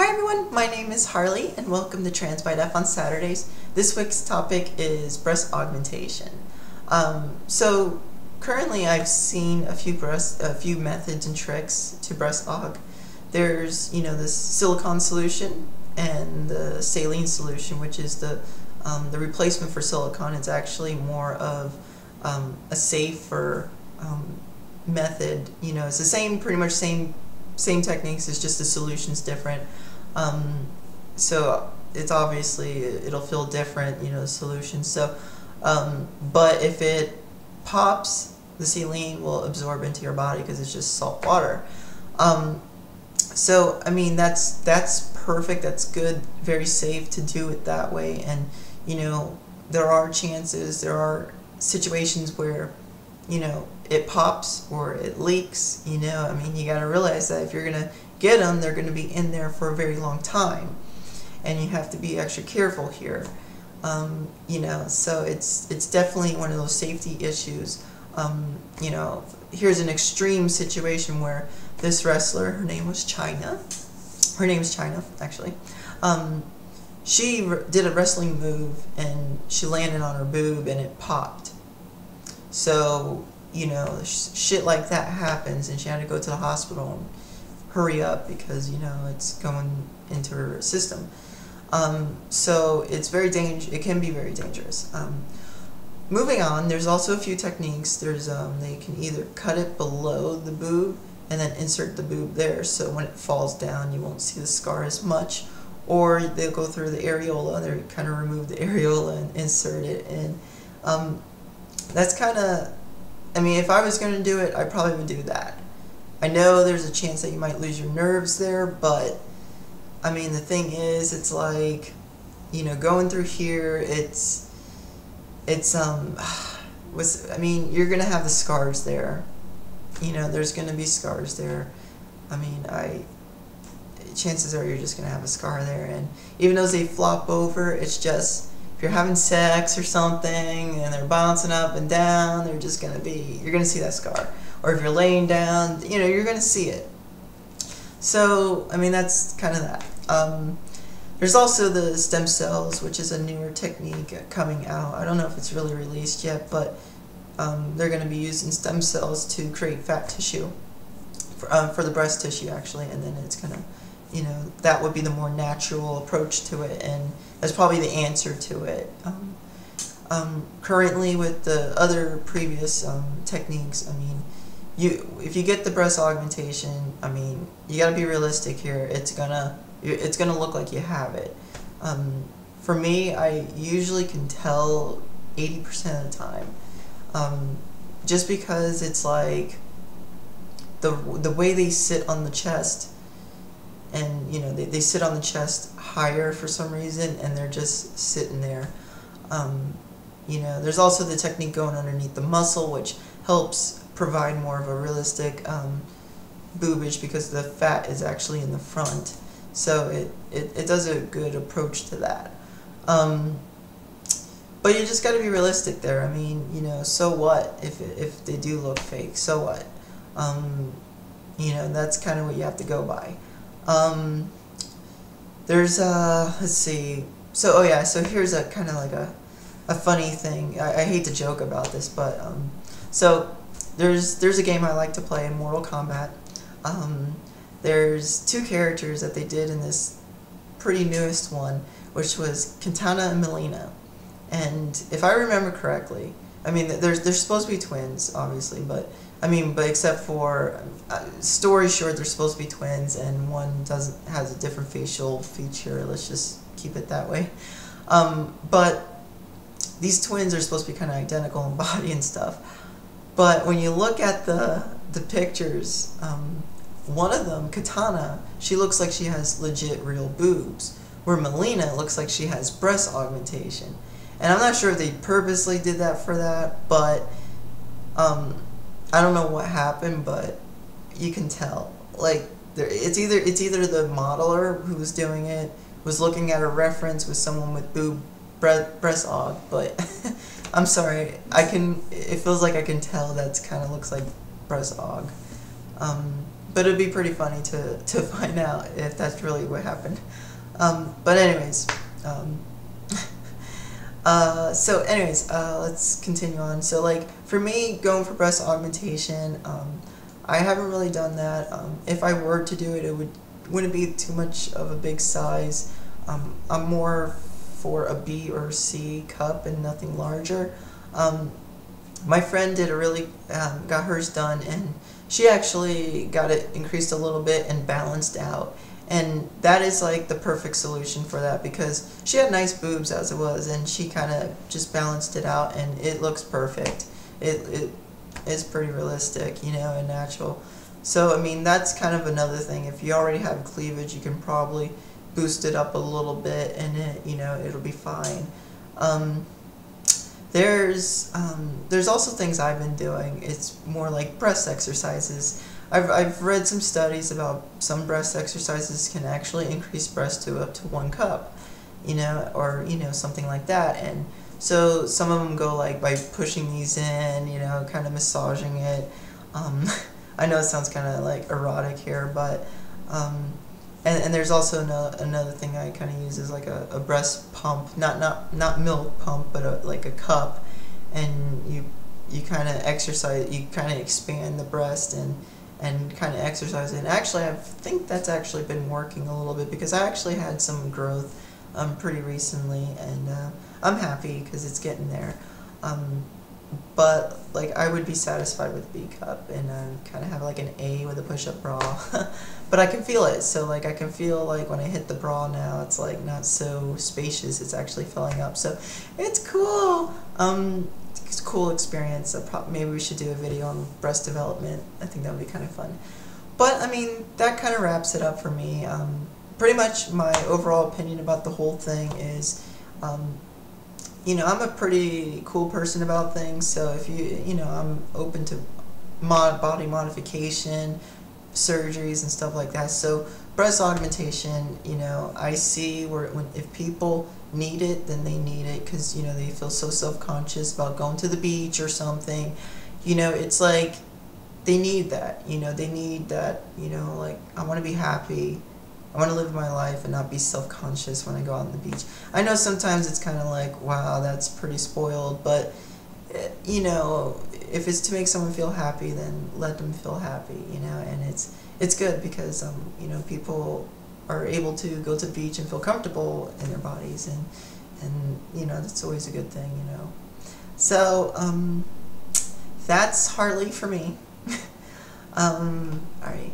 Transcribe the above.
Hi everyone, my name is Harley and welcome to TransByDef on Saturdays. This week's topic is breast augmentation. So currently I've seen a few methods and tricks to breast aug. There's, this silicone solution and the saline solution, which is the replacement for silicone. It's actually more of a safer method. It's the same, pretty much same techniques, it's just the solution's different. So it's obviously, it'll feel different, the solution. So, but if it pops, the saline will absorb into your body because it's just salt water. So, I mean, that's perfect, that's good, very safe to do it that way. And, there are situations where, it pops or it leaks, I mean, you got to realize that if you're going to get them, they're going to be in there for a very long time. And you have to be extra careful here. So it's definitely one of those safety issues. Here's an extreme situation where this wrestler, her name is China, actually. She did a wrestling move and she landed on her boob and it popped. So, shit like that happens and she had to go to the hospital and hurry up because, it's going into her system. So it's very dangerous. It can be very dangerous. Moving on, there's also a few techniques. There's they can either cut it below the boob and then insert the boob there, so when it falls down you won't see the scar as much, or they'll go through the areola. They kind of remove the areola and insert it in. That's kind of, I mean, if I was going to do it, I probably would do that. I know there's a chance that you might lose your nerves there, but I mean, the thing is, it's like, going through here, I mean, you're going to have the scars there. There's going to be scars there. I mean, chances are you're just going to have a scar there. And even though they flop over, it's just, if you're having sex or something and they're bouncing up and down, you're going to see that scar. Or if you're laying down, you're going to see it. So, I mean, that's kind of that. There's also the stem cells, which is a newer technique coming out. I don't know if it's really released yet, but they're going to be using stem cells to create fat tissue for the breast tissue, actually, and then it's going to, that would be the more natural approach to it, and that's probably the answer to it. Currently, with the other previous techniques, I mean, if you get the breast augmentation, I mean, you got to be realistic here. It's gonna look like you have it. For me, I usually can tell 80% of the time, just because it's like the way they sit on the chest, and they sit on the chest higher for some reason, and they're just sitting there. There's also the technique going underneath the muscle, which helps provide more of a realistic boobage because the fat is actually in the front. So it does a good approach to that. But you just got to be realistic there. I mean, so what if they do look fake? So what? That's kind of what you have to go by. There's let's see. So oh yeah. So here's a kind of like a funny thing. I hate to joke about this, but so there's a game I like to play in Mortal Kombat. There's two characters that they did in this pretty newest one, which was Kitana and Mileena. And if I remember correctly, I mean, they're supposed to be twins, obviously, but except for story short, they're supposed to be twins, and one has a different facial feature. Let's just keep it that way. But these twins are supposed to be kind of identical in body and stuff. But when you look at the pictures, one of them, Kitana, she looks like she has legit real boobs, where Mileena looks like she has breast augmentation. And I'm not sure if they purposely did that for that, but I don't know what happened, but you can tell. Like, it's either the modeler who was doing it was looking at a reference with someone with breast aug, but I'm sorry, it feels like I can tell that's kind of looks like breast aug. But it'd be pretty funny to find out if that's really what happened. But anyways, so anyways, let's continue on. So like for me, going for breast augmentation, I haven't really done that. If I were to do it, wouldn't be too much of a big size. I'm more for a B or C cup and nothing larger. My friend did got hers done, and she actually got it increased a little bit and balanced out. And that is like the perfect solution for that, because she had nice boobs as it was, and she kind of just balanced it out, and it looks perfect. It is pretty realistic, you know, and natural. So I mean, that's kind of another thing. If you already have cleavage, you can probably boost it up a little bit, and it'll be fine. There's also things I've been doing. It's more like breast exercises. I've read some studies about some breast exercises can actually increase breast to up to 1 cup, or something like that. And so some of them go like by pushing these in, kind of massaging it. I know it sounds kind of like erotic here, but and there's also another thing I kind of use is like a breast pump, not milk pump, but like a cup, and you kind of exercise, you kind of expand the breast and kind of exercise it. And actually, I think that's actually been working a little bit, because I actually had some growth pretty recently, and I'm happy because it's getting there. But like I would be satisfied with B cup, and kind of have like an A with a push-up bra. But I can feel it, so like I can feel like when I hit the bra now, it's like not so spacious, it's actually filling up, so it's cool. It's a cool experience. Maybe we should do a video on breast development. I think that would be kind of fun. But I mean, that kind of wraps it up for me. Pretty much my overall opinion about the whole thing is, I'm a pretty cool person about things, so if I'm open to body modification, surgeries and stuff like that. So breast augmentation, I see if people need it, then they need it, because they feel so self-conscious about going to the beach or something. It's like they need that. They need that. Like, I want to be happy. I want to live my life and not be self-conscious when I go out on the beach. I know sometimes it's kind of like, wow, that's pretty spoiled, but if it's to make someone feel happy, then let them feel happy, and it's good, because people are able to go to the beach and feel comfortable in their bodies, and that's always a good thing, So that's Harley for me. Alright.